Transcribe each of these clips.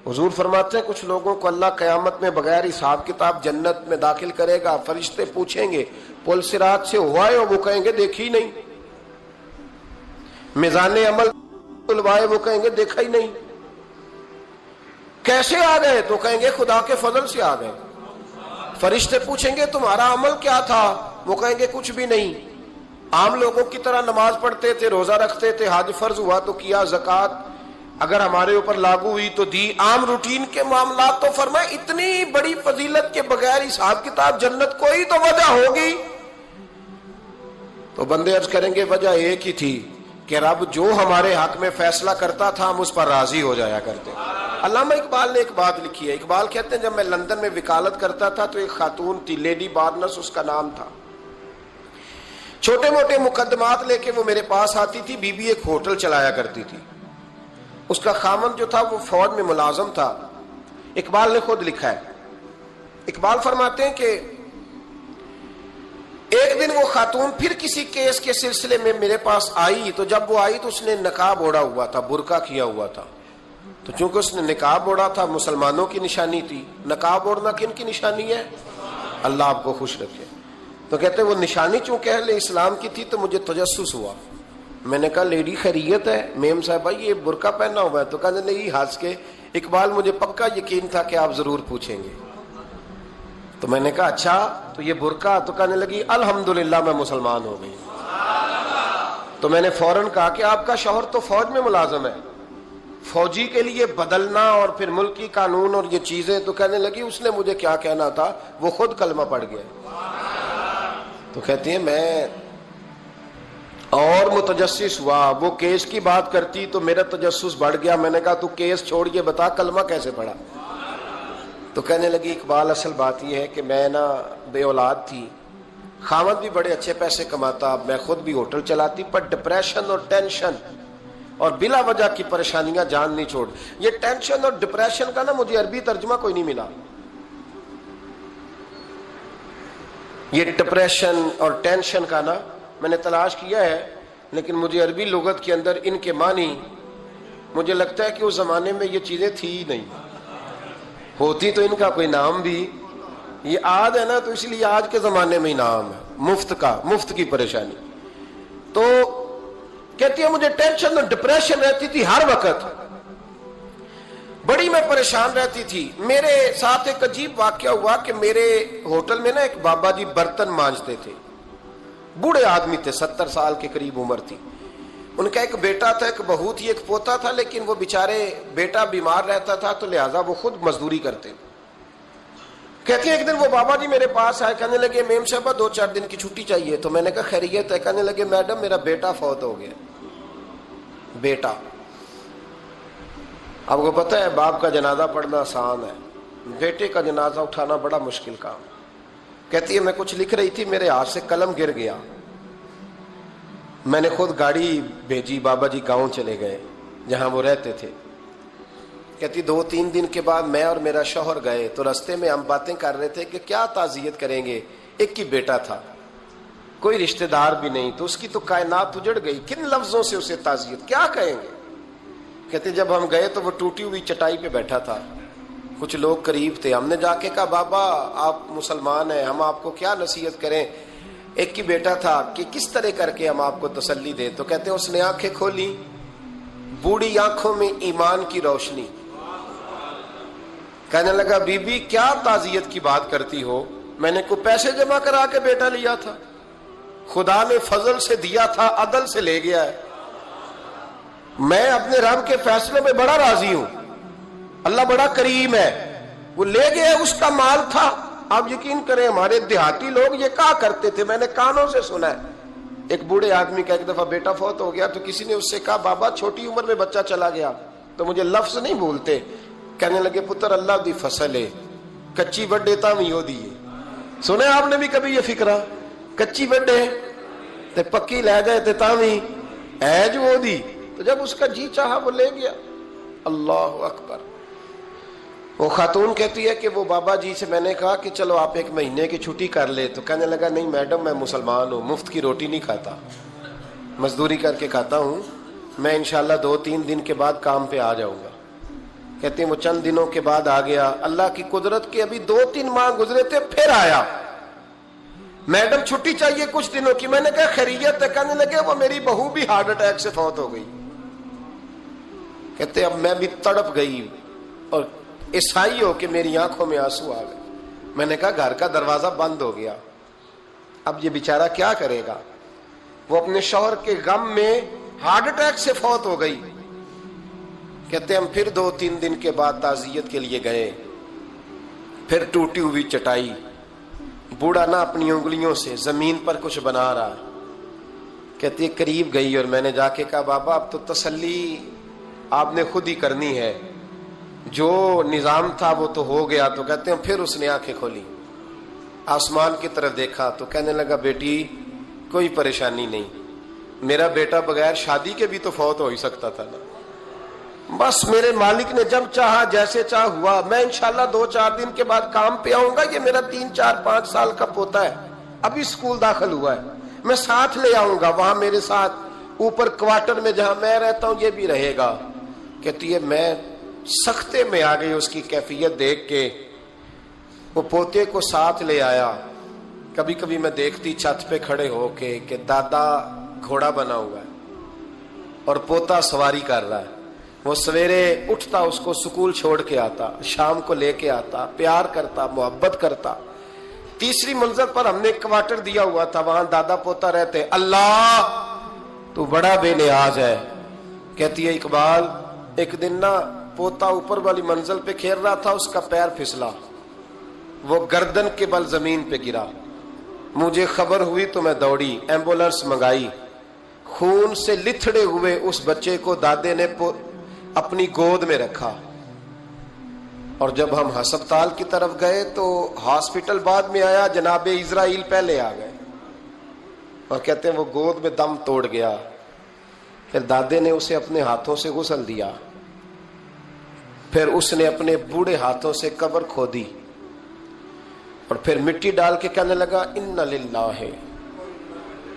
حضور فرماتے ہیں کچھ لوگوں کو اللہ قیامت میں بغیر حساب کتاب جنت میں داخل کرے گا، فرشتے پوچھیں گے پل صراط سے ہوا ہے؟ وہ کہیں گے دیکھی نہیں۔ میزان عمل تلوائے؟ وہ کہیں گے دیکھا ہی نہیں۔ کیسے آ گئے؟ تو کہیں گے خدا کے فضل سے آ گئے۔ فرشتے پوچھیں گے تمہارا عمل کیا تھا؟ وہ کہیں گے کچھ بھی نہیں، عام لوگوں کی طرح نماز پڑھتے تھے، روزہ رکھتے تھے، حج فرض ہوا تو کیا، زکوٰۃ اگر ہمارے اوپر لاگو ہوئی تو دی، عام روٹین کے معاملات۔ تو فرمائے اتنی بڑی فضیلت کے بغیر حساب کتاب جنت، کوئی تو وجہ ہوگی۔ تو بندے عرض کریں گے وجہ ایک ہی تھی کہ رب جو ہمارے حق میں فیصلہ کرتا تھا ہم اس پر راضی ہو جایا کرتے۔ علامہ اقبال نے ایک بات لکھی ہے، اقبال کہتے ہیں جب میں لندن میں وکالت کرتا تھا تو ایک خاتون تھی، لیڈی بارنس اس کا نام تھا، چھوٹے موٹے مقدمات لے کے وہ میرے پاس آتی تھی۔ بی بی ایک ہوٹل چلایا کرتی تھی، اس کا خامن جو تھا وہ فوج میں ملازم تھا۔ اقبال نے خود لکھا ہے، اقبال فرماتے ہیں کہ ایک دن وہ خاتون پھر کسی کیس کے سلسلے میں میرے پاس آئی، تو جب وہ آئی تو اس نے نقاب اوڑھا ہوا تھا، برقع کیا ہوا تھا۔ تو چونکہ اس نے نقاب اوڑھا تھا مسلمانوں کی نشانی تھی، نقاب اوڑھنا کن کی نشانی ہے؟ اللہ آپ کو خوش رکھے۔ تو کہتے وہ نشانی چونکہ اہل اسلام کی تھی تو مجھے تجسس ہوا۔ میں نے کہا لیڈی خیریت ہے؟ میم صاحبہ یہ برقع پہنا ہوا ہے؟ تو کہنے لگی ہنس کے اقبال مجھے پکا یقین تھا کہ آپ ضرور پوچھیں گے۔ تو میں نے کہا اچھا تو یہ برقع؟ تو کہنے لگی الحمدللہ میں مسلمان ہو گئی۔ تو میں نے فوراً کہا کہ آپ کا شوہر تو فوج میں ملازم ہے، فوجی کے لیے بدلنا اور پھر ملکی قانون اور یہ چیزیں۔ تو کہنے لگی اس نے مجھے کیا کہنا تھا، وہ خود کلمہ پڑھ گیا۔ تو کہتی ہیں میں اور متجسس ہوا، وہ کیس کی بات کرتی تو میرا تجسس بڑھ گیا۔ میں نے کہا تو کیس چھوڑ کے بتا کلمہ کیسے پڑھا؟ تو کہنے لگی اقبال اصل بات یہ ہے کہ میں نا بے اولاد تھی، خاوند بھی بڑے اچھے پیسے کماتا، میں خود بھی ہوٹل چلاتی، پر ڈپریشن اور ٹینشن اور بلا وجہ کی پریشانیاں جان نہیں چھوڑ۔ یہ ٹینشن اور ڈپریشن کا نا مجھے عربی ترجمہ کوئی نہیں ملا۔ یہ ڈپریشن اور ٹینشن کا نا میں نے تلاش کیا ہے، لیکن مجھے عربی لغت کے اندر ان کے معنی مجھے لگتا ہے کہ اس زمانے میں یہ چیزیں تھی ہی نہیں، ہوتی تو ان کا کوئی نام بھی، یہ آج ہے نا تو اس لیے آج کے زمانے میں ہی نام ہے مفت کا، مفت کی پریشانی۔ تو کہتی ہے مجھے ٹینشن اور ڈپریشن رہتی تھی ہر وقت، بڑی میں پریشان رہتی تھی۔ میرے ساتھ ایک عجیب واقعہ ہوا کہ میرے ہوٹل میں نا ایک بابا جی برتن مانجتے تھے، بوڑھے آدمی تھے، 70 سال کے قریب عمر تھی۔ ان کا ایک بیٹا تھا، ایک بہو تھی، ایک پوتا تھا، لیکن وہ بیچارے بیٹا بیمار رہتا تھا تو لہٰذا وہ خود مزدوری کرتے۔ کہتی ہیں ایک دن وہ بابا جی میرے پاس آئے، کہنے لگے میم صاحبہ 2-4 دن کی چھٹی چاہیے۔ تو میں نے کہا خیریت ہے؟ کہنے لگے میڈم میرا بیٹا فوت ہو گیا۔ بیٹا، آپ کو پتہ ہے باپ کا جنازہ پڑھنا آسان ہے، بیٹے کا جنازہ اٹھانا بڑا مشکل کام۔ کہتی ہے میں کچھ لکھ رہی تھی، میرے ہاتھ سے قلم گر گیا، میں نے خود گاڑی بھیجی، بابا جی گاؤں چلے گئے جہاں وہ رہتے تھے۔ کہتی 2-3 دن کے بعد میں اور میرا شوہر گئے تو رستے میں ہم باتیں کر رہے تھے کہ کیا تعزیت کریں گے، ایک ہی بیٹا تھا، کوئی رشتہ دار بھی نہیں، تو اس کی تو کائنات اجڑ گئی، کن لفظوں سے اسے تعزیت کیا کہیں گے۔ کہتے جب ہم گئے تو وہ ٹوٹی ہوئی چٹائی پہ بیٹھا تھا، کچھ لوگ قریب تھے، ہم نے جا کے کہا بابا آپ مسلمان ہیں، ہم آپ کو کیا نصیحت کریں، ایک ہی بیٹا تھا، کہ کس طرح کر کے ہم آپ کو تسلی دیں۔ تو کہتے ہیں اس نے آنکھیں کھولی، بوڑھی آنکھوں میں ایمان کی روشنی، کہنے لگا بی بی کیا تعزیت کی بات کرتی ہو، میں نے کوئی پیسے جمع کرا کے بیٹا لیا تھا، خدا نے فضل سے دیا تھا، عدل سے لے گیا ہے، میں اپنے رب کے فیصلے میں بڑا راضی ہوں، اللہ بڑا کریم ہے، وہ لے گیا، اس کا مال تھا۔ آپ یقین کریں ہمارے دیہاتی لوگ یہ کہا کرتے تھے، میں نے کانوں سے سنا ہے، ایک بوڑھے آدمی کا ایک دفعہ بیٹا فوت ہو گیا تو کسی نے اس سے کہا بابا چھوٹی عمر میں بچہ چلا گیا، تو مجھے لفظ نہیں بھولتے، کہنے لگے پتر اللہ دی فصل ہے، کچی وڈے تاں وی دی ہے۔ سنے آپ نے بھی کبھی یہ فکرہ، کچی وڈے تے پکی لے جائے تے تاں وی ہے جو وہ دی، تو جب اس کا جی چاہا وہ لے گیا۔ اللہ اکبر۔ وہ خاتون کہتی ہے کہ وہ بابا جی سے میں نے کہا کہ چلو آپ 1 مہینے کی چھٹی کر لے، تو کہنے لگا نہیں میڈم میں مسلمان ہوں، مفت کی روٹی نہیں کھاتا، مزدوری کر کے کھاتا ہوں، میں انشاءاللہ 2-3 دن کے بعد کام پہ آ جاؤں گا۔ کہتے ہیں وہ چند دنوں کے بعد آ گیا. اللہ کی قدرت کے ابھی 2-3 ماہ گزرے تھے پھر آیا. میڈم چھٹی چاہیے کچھ دنوں کی. میں نے کہا خیریت ہے؟ کہنے لگے وہ میری بہو بھی ہارٹ اٹیک سے فوت ہو گئی. کہتے اب میں بھی تڑپ گئی اور عیسائی ہو کہ میری آنکھوں میں آنسو آ گئے. میں نے کہا گھر کا دروازہ بند ہو گیا, اب یہ بیچارہ کیا کرے گا؟ وہ اپنے شوہر کے غم میں ہارٹ اٹیک سے فوت ہو گئی. کہتے ہم پھر 2-3 دن کے بعد تعزیت کے لیے گئے. پھر ٹوٹی ہوئی چٹائی, بوڑھا نہ اپنی انگلیوں سے زمین پر کچھ بنا رہا. کہتی قریب گئی اور میں نے جا کے کہا بابا اب تو تسلی آپ نے خود ہی کرنی ہے, جو نظام تھا وہ تو ہو گیا. تو کہتے ہیں پھر اس نے آنکھیں کھولی, آسمان کی طرف دیکھا تو کہنے لگا بیٹی کوئی پریشانی نہیں, میرا بیٹا بغیر شادی کے بھی تو فوت ہو ہی سکتا تھا نا, بس میرے مالک نے جب چاہا جیسے چاہ ہوا. میں انشاءاللہ 2-4 دن کے بعد کام پہ آؤں گا. یہ میرا 3-4-5 سال کا پوتا ہے, ابھی اسکول داخل ہوا ہے, میں ساتھ لے آؤں گا, وہاں میرے ساتھ اوپر کوارٹر میں جہاں میں رہتا ہوں یہ بھی رہے گا. کہتی ہے میں سختے میں آ گئی اس کی کیفیت دیکھ کے. وہ پوتے کو ساتھ لے آیا. کبھی کبھی میں دیکھتی چھت پہ کھڑے ہو کے کہ دادا گھوڑا بنا ہوا ہے اور پوتا سواری کر رہا ہے. وہ سویرے اٹھتا, اس کو سکول چھوڑ کے آتا, شام کو لے کے آتا, پیار کرتا, محبت کرتا. تیسری منزل پر ہم نے ایک کوارٹر دیا ہوا تھا, وہاں دادا پوتا رہتے. اللہ تو بڑا بے نیاز ہے. کہتی ہے اقبال ایک دن نا پوتا اوپر والی منزل پہ کھیل رہا تھا, اس کا پیر پھسلا, وہ گردن کے بل زمین پہ گرا. مجھے خبر ہوئی تو میں دوڑی, ایمبولینس منگائی. خون سے لتھڑے ہوئے اس بچے کو دادے نے اپنی گود میں رکھا. اور جب ہم ہسپتال کی طرف گئے تو ہاسپٹل بعد میں آیا, جناب اسرائیل پہلے آ گئے اور کہتے ہیں وہ گود میں دم توڑ گیا. پھر دادے نے اسے اپنے ہاتھوں سے غسل دیا, پھر اس نے اپنے بوڑھے ہاتھوں سے قبر کھودی اور پھر مٹی ڈال کے کہنے لگا انا للہ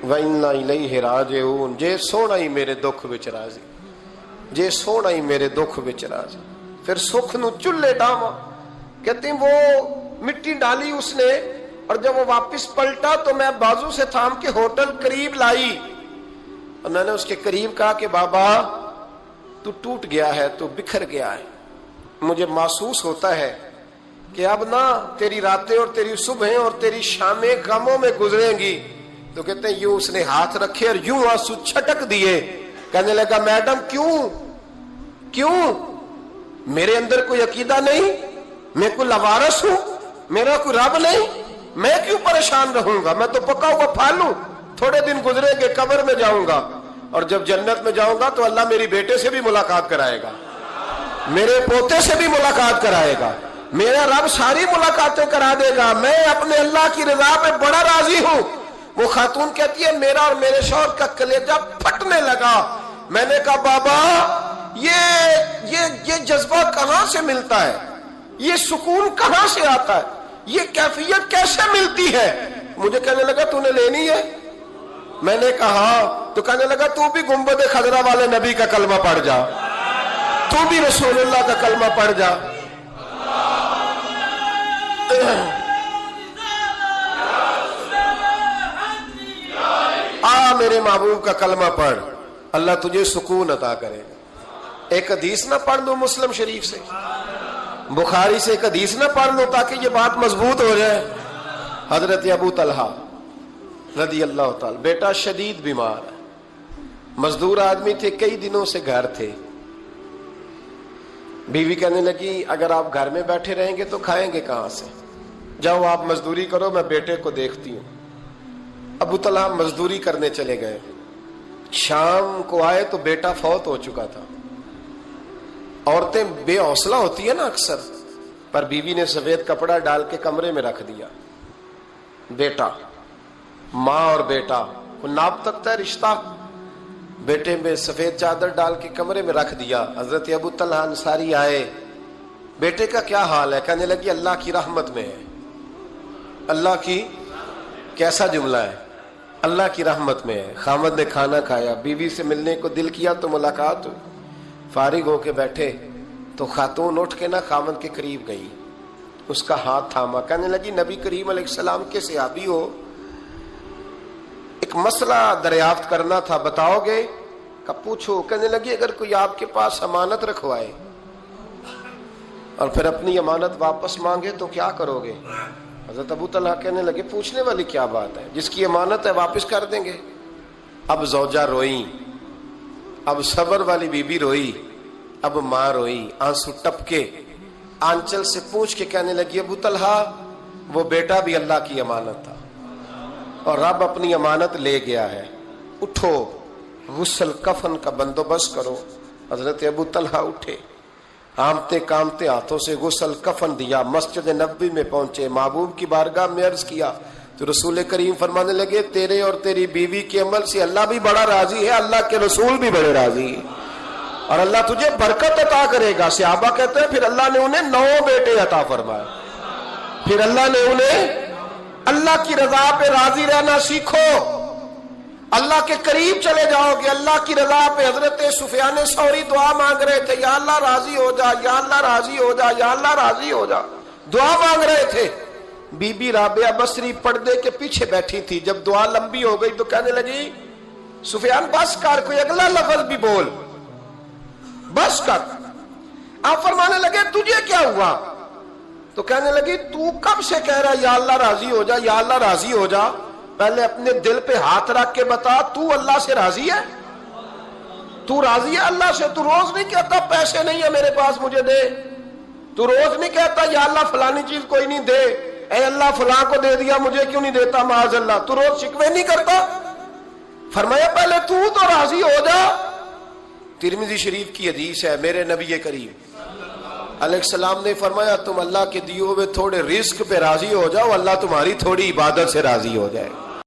و انا الیہ راجعون. جے سونا ہی میرے دکھ وچ راضی, جے سونا ہی میرے دکھ وچ راضی. پھر سکھ نو چلے ڈاواں. کہتے ہیں وہ مٹی ڈالی اس نے, اور جب وہ واپس پلٹا تو میں بازو سے تھام کے ہوٹل قریب لائی اور میں نے اس کے قریب کہا کہ بابا تو ٹوٹ گیا ہے, تو بکھر گیا ہے. مجھے محسوس ہوتا ہے کہ اب نہ تیری راتیں اور تیری صبحیں اور تیری شامیں غموں میں گزریں گی. تو کہتے ہیں یوں اس نے ہاتھ رکھے اور یوں آنسو چھٹک دیے. کہنے لگا میڈم کیوں میرے اندر کوئی عقیدہ نہیں, میں کوئی لوارث ہوں, میرا کوئی رب نہیں, میں کیوں پریشان رہوں گا؟ میں تو پکا ہوا پھل ہوں, تھوڑے دن گزرے گے قبر میں جاؤں گا, اور جب جنت میں جاؤں گا تو اللہ میری بیٹے سے بھی ملاقات کرائے گا, میرے پوتے سے بھی ملاقات کرائے گا, میرا رب ساری ملاقاتیں کرا دے گا. میں اپنے اللہ کی رضا پہ بڑا راضی ہوں. وہ خاتون کہتی ہے میرا اور میرے شوہر کا کلیجہ پھٹنے لگا. میں نے کہا بابا یہ جذبہ کہاں سے ملتا ہے, یہ سکون کہاں سے آتا ہے, یہ کیفیت کیسے ملتی ہے؟ مجھے کہنے لگا تو نے لینی ہے؟ میں نے کہا. تو کہنے لگا تو بھی گنبد خضرا والے نبی کا کلمہ پڑھ جا, تو بھی رسول اللہ کا کلمہ پڑھ جا. میرے محبوب کا کلمہ پڑھ, اللہ تجھے سکون عطا کرے. ایک حدیث نہ پڑھ لوں مسلم شریف سے, بخاری سے ایک حدیث نہ پڑھ لوں تاکہ یہ بات مضبوط ہو جائے. حضرت ابو طلحہ رضی اللہ تعالی, بیٹا شدید بیمار ہے, مزدور آدمی تھے, کئی دنوں سے گھر تھے. بیوی کہنے لگی اگر آپ گھر میں بیٹھے رہیں گے تو کھائیں گے کہاں سے, جاؤ آپ مزدوری کرو, میں بیٹے کو دیکھتی ہوں. ابو طلحہ مزدوری کرنے چلے گئے. شام کو آئے تو بیٹا فوت ہو چکا تھا. عورتیں بے حوصلہ ہوتی ہے نا اکثر, پر بیوی نے سفید کپڑا ڈال کے کمرے میں رکھ دیا. بیٹا, ماں اور بیٹا کو ناپ تکتا ہے رشتہ, بیٹے میں سفید چادر ڈال کے کمرے میں رکھ دیا. حضرت ابو طلحہ انصاری آئے, بیٹے کا کیا حال ہے؟ کہنے لگی اللہ کی رحمت میں ہے. اللہ کی, کیسا جملہ ہے, اللہ کی رحمت میں ہے. خامد نے کھانا کھایا, بیوی سے ملنے کو دل کیا تو ملاقات ہوئی. فارغ ہو کے بیٹھے, تو خاتون اٹھ کے نا خاوند کے قریب گئی, اس کا ہاتھ تھاما, کہنے لگی نبی کریم علیہ السلام کے صحابی ہو, ایک مسئلہ دریافت کرنا تھا, بتاؤ گے؟ کہ پوچھو. کہنے لگی اگر کوئی آپ کے پاس امانت رکھوائے اور پھر اپنی امانت واپس مانگے تو کیا کرو گے؟ حضرت ابو طلحہ کہنے لگے پوچھنے والی کیا بات ہے, جس کی امانت ہے واپس کر دیں گے. اب زوجہ روئی, اب صبر والی بی بی روئی, اب ماں روئی, آنسو ٹپکے, آنچل سے پوچھ کے کہنے لگی ابو طلحہ وہ بیٹا بھی اللہ کی امانت تھا اور رب اپنی امانت لے گیا ہے, اٹھو غسل کفن کا بندوبست کرو. حضرت ابو طلحہ اٹھے, کامتے کامتے ہاتھوں سے غسل کفن دیا, مسجد نبوی میں پہنچے, محبوب کی بارگاہ میں عرض کیا تو رسول کریم فرمانے لگے تیرے اور تیری بیوی کے عمل سے اللہ بھی بڑا راضی ہے, اللہ کے رسول بھی بڑے راضی ہیں اور اللہ تجھے برکت عطا کرے گا. صحابہ کہتے ہیں پھر اللہ نے انہیں 9 بیٹے عطا فرمائے, پھر اللہ نے انہیں اللہ کی رضا پہ راضی رہنا سیکھو, اللہ کے قریب چلے جاؤ گے اللہ کی رضا پہ. حضرت سفیان ثوری دعا مانگ رہے تھے, یا اللہ راضی ہو جا, یا اللہ راضی ہو جا, یا اللہ راضی ہو جا, دعا مانگ رہے تھے. بی بی رابعہ بصری پردے کے پیچھے بیٹھی تھی, جب دعا لمبی ہو گئی تو کہنے لگی سفیان بس کر, کوئی اگلا لفظ بھی بول, بس کر. آپ فرمانے لگے تجھے کیا ہوا؟ تو کہنے لگی تو کب سے کہہ رہا یا اللہ راضی ہو جا, یا اللہ راضی ہو جا, پہلے اپنے دل پہ ہاتھ رکھ کے بتا تو اللہ سے راضی ہے؟ تو راضی ہے اللہ سے؟ تو روز نہیں کہتا پیسے نہیں ہے میرے پاس مجھے دے, تو روز نہیں کہتا یا اللہ فلانی چیز کوئی نہیں دے, اے اللہ فلاں کو دے دیا مجھے کیوں نہیں دیتا معاذ اللہ, تو روز شکوے نہیں کرتا؟ فرمایا پہلے تو راضی ہو جا. ترمذی شریف کی حدیث ہے, میرے نبی کریم علیہ السلام نے فرمایا تم اللہ کے دیے ہوئے تھوڑے رزق پہ راضی ہو جاؤ, اللہ تمہاری تھوڑی عبادت سے راضی ہو جائے.